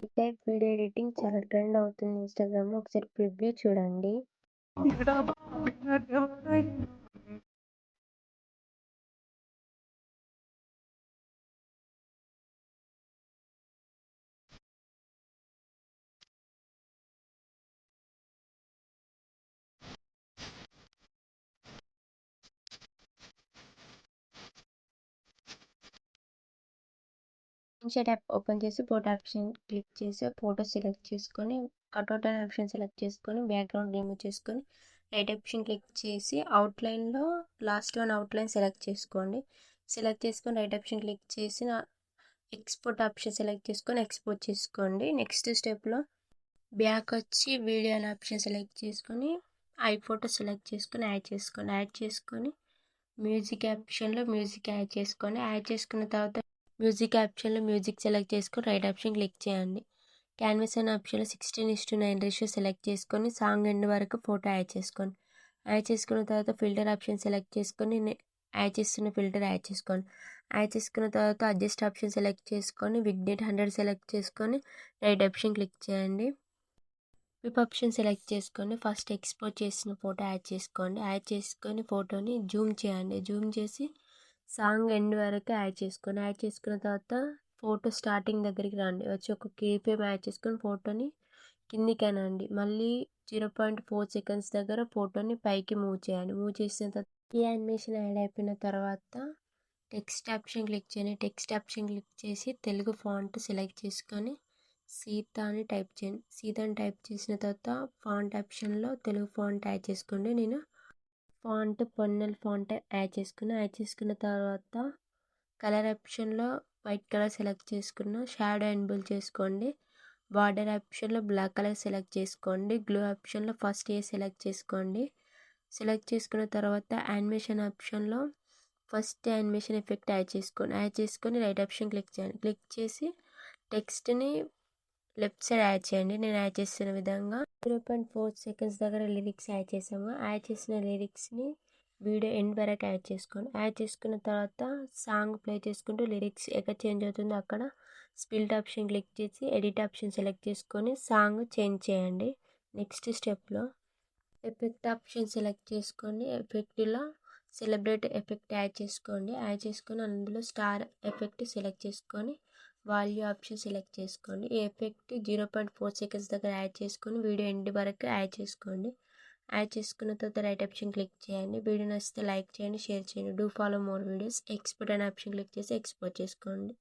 ఈ type video editing చాలా trend అవుతుంది ఇన్‌స్టాగ్రామ్‌లో. ఒకసారి ప్రివ్యూ చూడండి. ఇన్‌షాట్ యాప్ ఓపెన్ చేసి ఫోటో ఆప్షన్ క్లిక్ చేసి ఫోటో సెలెక్ట్ చేసుకొని కటౌట్ అనే ఆప్షన్ సెలెక్ట్ చేసుకొని బ్యాక్‌గ్రౌండ్ రిమూవ్ చేసుకొని రైట్ ఆప్షన్ క్లిక్ చేసి అవుట్‌లైన్‌లో లాస్ట్ వన్ అవుట్‌లైన్ సెలెక్ట్ చేసుకోండి. సెలెక్ట్ చేసుకొని రైట్ ఆప్షన్ క్లిక్ చేసి ఎక్స్‌పోర్ట్ ఆప్షన్ సెలెక్ట్ చేసుకొని ఎక్స్‌పోర్ట్ చేసుకోండి. నెక్స్ట్ స్టెప్‌లో బ్యాక్ వచ్చి వీడియో అనే ఆప్షన్ సెలెక్ట్ చేసుకొని ఐఫోటో సెలెక్ట్ చేసుకొని యాడ్ చేసుకొని మ్యూజిక్ ఆప్షన్లో మ్యూజిక్ యాడ్ చేసుకోండి. యాడ్ చేసుకున్న తర్వాత మ్యూజిక్ ఆప్షన్లో మ్యూజిక్ సెలెక్ట్ చేసుకొని రైట్ ఆప్షన్ క్లిక్ చేయండి. క్యాన్వాస్ అనే ఆప్షన్లో 16:9 రేషియో సెలెక్ట్ చేసుకొని సాంగ్ ఎండ్ వరకు ఫోటో యాడ్ చేసుకోండి. యాడ్ చేసుకున్న తర్వాత ఫిల్టర్ ఆప్షన్ సెలెక్ట్ చేసుకొని యాడ్ చేస్తున్న ఫిల్టర్ యాడ్ చేసుకోండి. యాడ్ చేసుకున్న తర్వాత అడ్జస్ట్ ఆప్షన్ సెలెక్ట్ చేసుకొని విగ్నేట్ 100 సెలెక్ట్ చేసుకొని రైట్ ఆప్షన్ క్లిక్ చేయండి. విప్ ఆప్షన్ సెలెక్ట్ చేసుకొని ఫస్ట్ ఎక్స్పోర్ట్ చేసిన ఫోటో యాడ్ చేసుకోండి. యాడ్ చేసుకొని ఫోటోని జూమ్ చేయండి. జూమ్ చేసి సాంగ్ ఎండ్ వరకు యాడ్ చేసుకోండి. యాడ్ చేసుకున్న తర్వాత ఫోటో స్టార్టింగ్ దగ్గరికి రండి. వచ్చి ఒక కీ ఫ్రేమ్ యాడ్ చేసుకొని ఫోటోని కిందికి అనండి. మళ్ళీ 0.4 సెకండ్స్ దగ్గర ఫోటోని పైకి మూవ్ చేయండి. మూవ్ చేసిన తర్వాత ఈ యానిమేషన్ యాడ్ అయిపోయిన తర్వాత టెక్స్ట్ ఆప్షన్ క్లిక్ చేయండి. టెక్స్ట్ ఆప్షన్ క్లిక్ చేసి తెలుగు ఫాంట్ సెలెక్ట్ చేసుకొని సీత అని టైప్ చేయండి. సీత అని టైప్ చేసిన తర్వాత ఫాంట్ ఆప్షన్లో తెలుగు ఫాంట్ యాడ్ చేసుకోండి. నేను ఫాంట్ పొన్నెల్ ఫాంట్ యాడ్ చేసుకున్న తర్వాత కలర్ ఆప్షన్లో వైట్ కలర్ సెలెక్ట్ చేసుకున్న షాడో ఎనేబుల్ చేసుకోండి. బార్డర్ ఆప్షన్లో బ్లాక్ కలర్ సెలెక్ట్ చేసుకోండి. గ్లో ఆప్షన్లో ఫస్ట్ సెలెక్ట్ చేసుకోండి. సెలెక్ట్ చేసుకున్న తర్వాత యానిమేషన్ ఆప్షన్లో ఫస్ట్ యానిమేషన్ ఎఫెక్ట్ యాడ్ చేసుకొని రైట్ ఆప్షన్ క్లిక్ చేయండి. క్లిక్ చేసి టెక్స్ట్ని లెఫ్ట్ సైడ్ యాడ్ చేయండి. నేను యాడ్ చేస్తున్న విధంగా 0.4 సెకండ్స్ దగ్గర లిరిక్స్ యాడ్ చేసాము. యాడ్ చేసిన లిరిక్స్ని వీడియో ఎండ్ వరకు యాడ్ చేసుకోండి. యాడ్ చేసుకున్న తర్వాత సాంగ్ ప్లే చేసుకుంటూ లిరిక్స్ ఎక్కడ చేంజ్ అవుతుందో అక్కడ స్ప్లిట్ ఆప్షన్ క్లిక్ చేసి ఎడిట్ ఆప్షన్ సెలెక్ట్ చేసుకొని సాంగ్ చేంజ్ చేయండి. నెక్స్ట్ స్టెప్లో ఎఫెక్ట్ ఆప్షన్ సెలెక్ట్ చేసుకొని ఎఫెక్ట్లో సెలబ్రేట్ ఎఫెక్ట్ యాడ్ చేసుకోండి. యాడ్ చేసుకొని అందులో స్టార్ ఎఫెక్ట్ సెలెక్ట్ చేసుకొని వాల్యూ ఆప్షన్ సెలెక్ట్ చేసుకోండి. ఈ ఎఫెక్ట్ 0.4 సెకండ్స్ దగ్గర యాడ్ చేసుకొని వీడియో ఎండ్ వరకు యాడ్ చేసుకోండి. యాడ్ చేసుకున్న తర్వాత రైట్ ఆప్షన్ క్లిక్ చేయండి. వీడియో నచ్చితే లైక్ చేయండి, షేర్ చేయండి. Do follow more videos. Export అనే ఆప్షన్ క్లిక్ చేసి ఎక్స్పోర్ట్ చేసుకోండి.